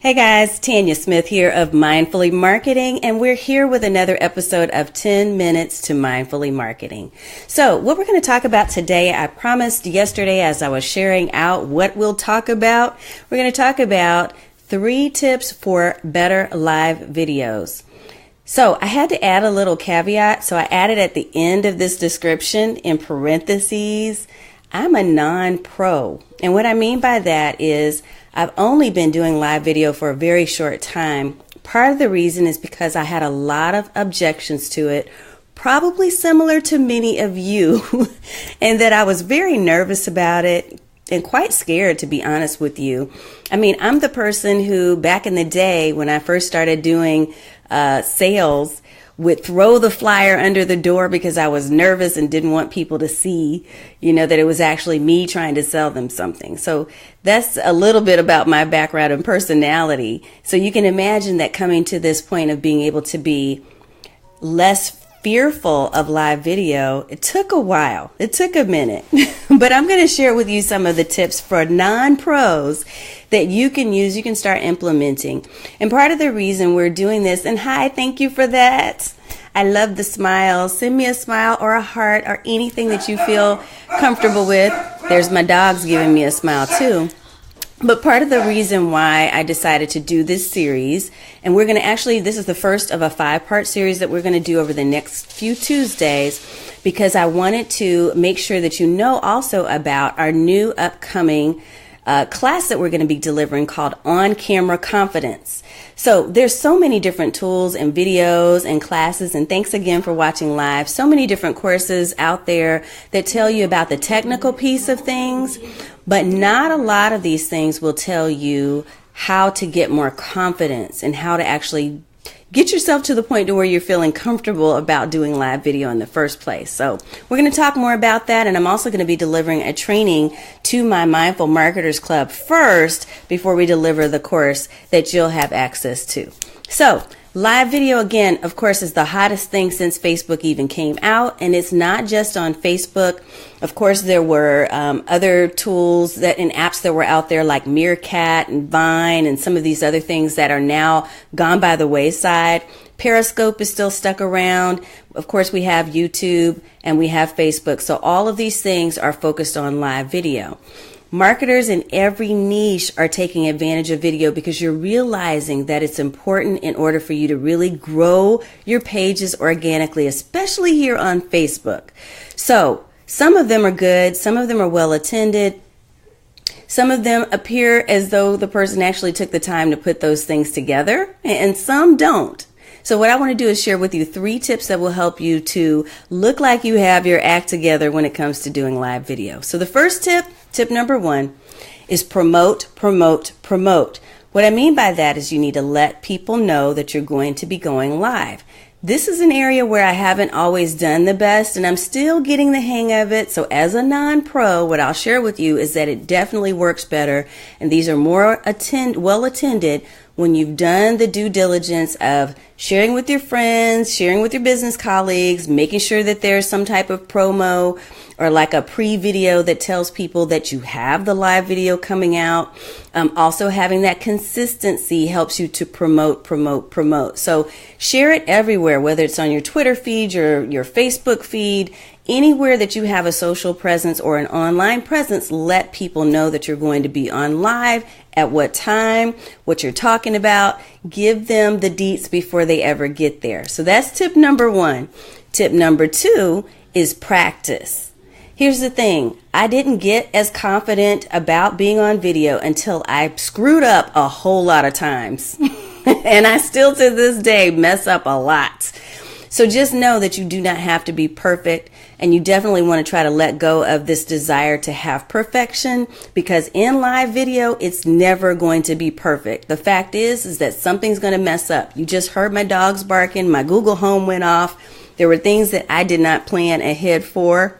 Hey guys, Tanya Smith here of Mindfully Marketing, and we're here with another episode of 10 Minutes to Mindfully Marketing. So what we're going to talk about today, I promised yesterday as I was sharing out what we'll talk about, we're going to talk about 3 tips for better live videos. So I had to add a little caveat, so I added at the end of this description in parentheses, I'm a non-pro. And what I mean by that is I've only been doing live video for a very short time. Part of the reason is because I had a lot of objections to it, probably similar to many of you, and that I was very nervous about it and quite scared, to be honest with you. I mean, I'm the person who back in the day when I first started doing sales would throw the flyer under the door because I was nervous and didn't want people to see, that it was actually me trying to sell them something. So that's a little bit about my background and personality. So you can imagine that coming to this point of being able to be less fearful of live video, it took a while. It took a minute. But I'm going to share with you some of the tips for non-pros that you can use, you can start implementing. And part of the reason we're doing this, and hi, thank you for that. I love the smiles. Send me a smile or a heart or anything that you feel comfortable with. There's my dogs giving me a smile too. But part of the reason why I decided to do this series, and we're going to actually, this is the first of a 5-part series that we're going to do over the next few Tuesdays, because I wanted to make sure that you know also about our new upcoming class that we're going to be delivering called On-Camera Confidence. So there's so many different tools and videos and classes, and thanks again for watching live. So many different courses out there that tell you about the technical piece of things, but not a lot of these things will tell you how to get more confidence and how to actually get yourself to the point to where you're feeling comfortable about doing live video in the first place. So we're going to talk more about that, and I'm also going to be delivering a training to my Mindful Marketers Club first before we deliver the course that you'll have access to. So live video, again, of course, is the hottest thing since Facebook even came out, and it's not just on Facebook. Of course, there were other tools and apps that were out there like Meerkat and Vine and some of these other things that are now gone by the wayside. Periscope is still stuck around. Of course, we have YouTube and we have Facebook. So all of these things are focused on live video. Marketers in every niche are taking advantage of video because you're realizing that it's important in order for you to really grow your pages organically, especially here on Facebook. So some of them are good, some of them are well attended, some of them appear as though the person actually took the time to put those things together, and some don't. So what I want to do is share with you 3 tips that will help you to look like you have your act together when it comes to doing live video. So the first tip number 1, is promote, promote, promote. What I mean by that is you need to let people know that you're going to be going live. This is an area where I haven't always done the best, and I'm still getting the hang of it. So as a non-pro, what I'll share with you is that it definitely works better, and these are more well attended when you've done the due diligence of sharing with your friends, sharing with your business colleagues, making sure that there's some type of promo or like a pre-video that tells people that you have the live video coming out. Also having that consistency helps you to promote, promote, promote. So share it everywhere, whether it's on your Twitter feed, your Facebook feed, anywhere that you have a social presence or an online presence. Let people know that you're going to be on live, at what time, what you're talking about. Give them the deets before they ever get there. So that's tip number 1. Tip number 2 is practice. Here's the thing. I didn't get as confident about being on video until I screwed up a whole lot of times. And I still to this day mess up a lot. So just know that you do not have to be perfect, and you definitely want to try to let go of this desire to have perfection, because in live video, it's never going to be perfect. The fact is that something's going to mess up. You just heard my dogs barking. My Google Home went off. There were things that I did not plan ahead for.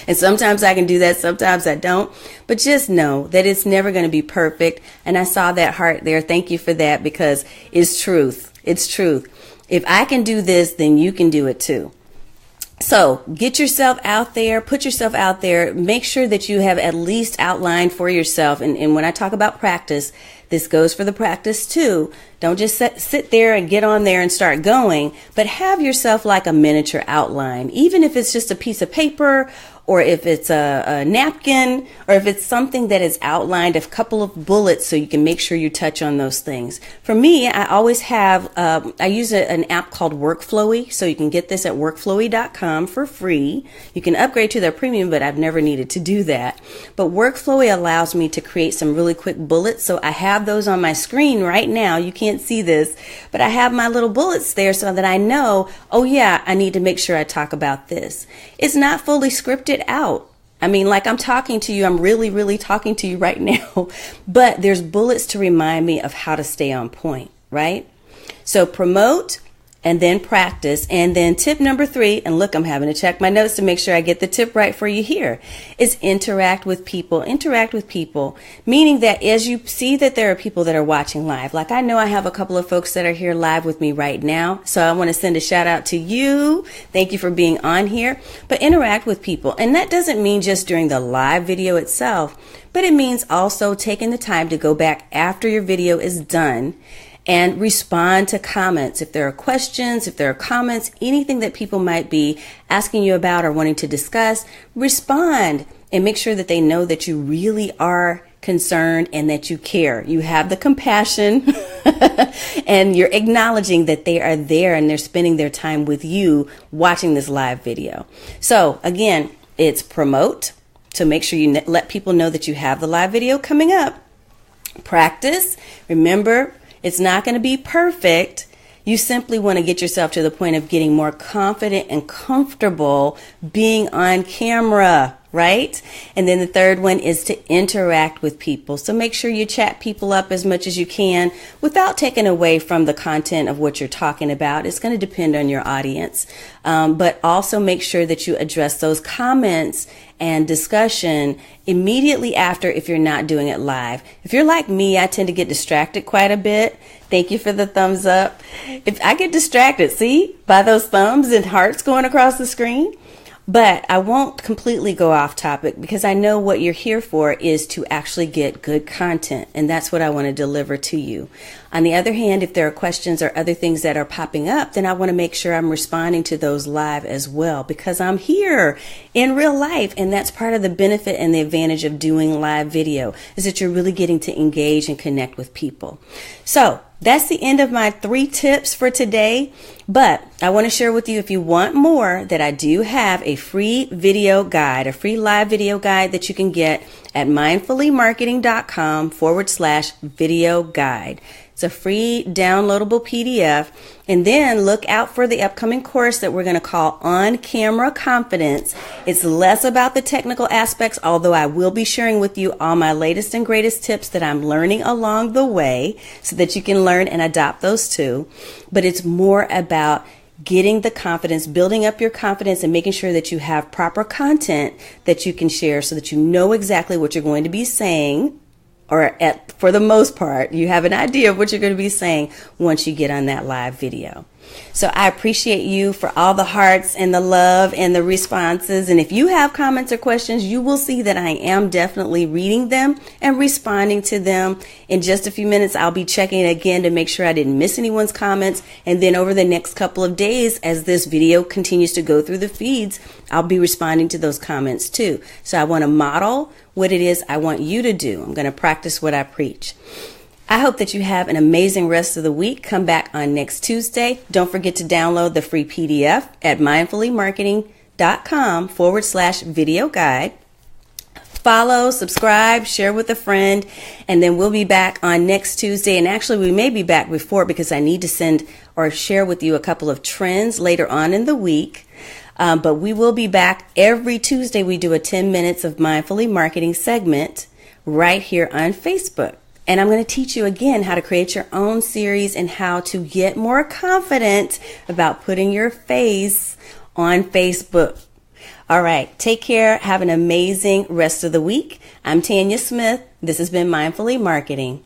And sometimes I can do that, sometimes I don't. But just know that it's never going to be perfect. And I saw that heart there. Thank you for that, because it's truth. It's truth. If I can do this, then you can do it too. So get yourself out there, put yourself out there, make sure that you have at least outlined for yourself. And when I talk about practice, This goes for the practice too. Don't just sit there and get on there and start going, but have yourself like a miniature outline, even if it's just a piece of paper, or if it's a napkin, or if it's something that is outlined, a couple of bullets so you can make sure you touch on those things. For me, I always have, I use an app called Workflowy, so you can get this at workflowy.com for free. You can upgrade to their premium, but I've never needed to do that. But Workflowy allows me to create some really quick bullets, so I have those on my screen right now. You can't see this, but I have my little bullets there so that I know, oh yeah, I need to make sure I talk about this. It's not fully scripted out. I mean, like I'm talking to you, I'm really talking to you right now, but there's bullets to remind me of how to stay on point, right? So promote and then practice. And then tip number 3, and look, I'm having to check my notes to make sure I get the tip right for you here, is interact with people. Interact with people, meaning that as you see that there are people that are watching live, like I know I have a couple of folks that are here live with me right now. So I want to send a shout out to you. Thank you for being on here, but interact with people. And that doesn't mean just during the live video itself, but it means also taking the time to go back after your video is done and respond to comments. If there are questions, if there are comments, anything that people might be asking you about or wanting to discuss, respond and make sure that they know that you really are concerned and that you care. You have the compassion and you're acknowledging that they are there and they're spending their time with you watching this live video. So again, it's promote. So make sure you let people know that you have the live video coming up. Practice. Remember, it's not going to be perfect. You simply want to get yourself to the point of getting more confident and comfortable being on camera, right? And then the third one is to interact with people. So make sure you chat people up as much as you can without taking away from the content of what you're talking about. It's going to depend on your audience. But also make sure that you address those comments and discussion immediately after if you're not doing it live. If you're like me, I tend to get distracted quite a bit. Thank you for the thumbs up. If I get distracted, see, by those thumbs and hearts going across the screen. But I won't completely go off topic because I know what you're here for is to actually get good content. And that's what I want to deliver to you. On the other hand, if there are questions or other things that are popping up, then I want to make sure I'm responding to those live as well because I'm here in real life. And that's part of the benefit and the advantage of doing live video is that you're really getting to engage and connect with people. So that's the end of my 3 tips for today. But I want to share with you, if you want more, that I do have a free video guide, a free live video guide that you can get at mindfullymarketing.com/video guide. It's a free downloadable PDF. And then look out for the upcoming course that we're going to call On Camera Confidence. It's less about the technical aspects, although I will be sharing with you all my latest and greatest tips that I'm learning along the way so that you can learn and adopt those too. But it's more about getting the confidence, building up your confidence, and making sure that you have proper content that you can share so that you know exactly what you're going to be saying. For the most part, you have an idea of what you're going to be saying once you get on that live video. So I appreciate you for all the hearts and the love and the responses. And if you have comments or questions, you will see that I am definitely reading them and responding to them. In just a few minutes, I'll be checking again to make sure I didn't miss anyone's comments. And then over the next couple of days, as this video continues to go through the feeds, I'll be responding to those comments too. So I want to model what it is I want you to do. I'm going to practice what I preach. I hope that you have an amazing rest of the week. Come back on next Tuesday. Don't forget to download the free PDF at mindfullymarketing.com/video guide. Follow, subscribe, share with a friend, and then we'll be back on next Tuesday. And actually, we may be back before because I need to send or share with you a couple of trends later on in the week. But we will be back every Tuesday. We do a 10 minutes of Mindfully Marketing segment right here on Facebook. And I'm going to teach you again how to create your own series and how to get more confident about putting your face on Facebook. All right. Take care. Have an amazing rest of the week. I'm Tanya Smith. This has been Mindfully Marketing.